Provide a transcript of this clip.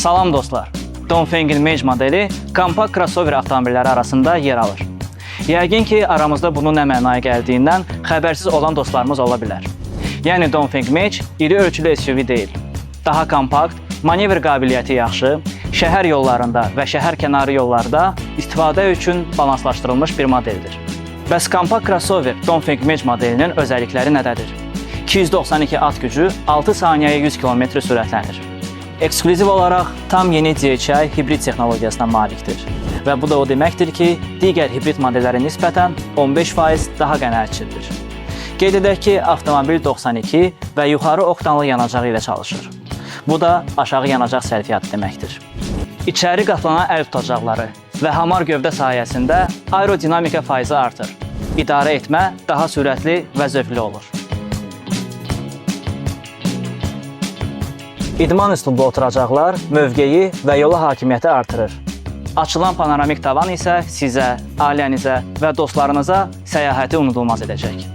Salam dostlar, Dongfeng'in Mage modeli kompakt crossover avtomobilləri arasında yer alır. Yəqin ki, aramızda bunun nə mənaya gəldiyindən xəbərsiz olan dostlarımız ola bilər. Yəni Dongfeng Mage iri ölçülü SUV deyil. Daha kompakt, manevr qabiliyyəti yaxşı, şəhər yollarında və şəhər kənarı yollarda istifadə üçün balanslaşdırılmış bir modeldir. Bəs kompakt crossover Dongfeng Mage modelinin özəllikləri nədədir? 292 at gücü 6 saniyəyə 100 km sürətlənir. Eksklüziv olaraq tam yeni DHI hibrid texnologiyasına malikdir. Və bu da o deməkdir ki, digər hibrid modellərə nisbətən 15% daha qənaətçidir. Qeyd edək ki, avtomobil 92 və yuxarı oktanlı yanacağı ilə çalışır. Bu da aşağı yanacaq sərfiyyatı deməkdir. İçəri qatlanan əl tutacaqları və hamar gövdə sayəsində aerodinamika faizi artır. İdarə etmə daha sürətli və zövqlü olur. İdman üslublu oturacaqlar mövqeyi və yola hakimiyyəti artırır. Açılan panoramik tavan isə sizə, ailənizə və dostlarınıza səyahəti unudulmaz edəcək.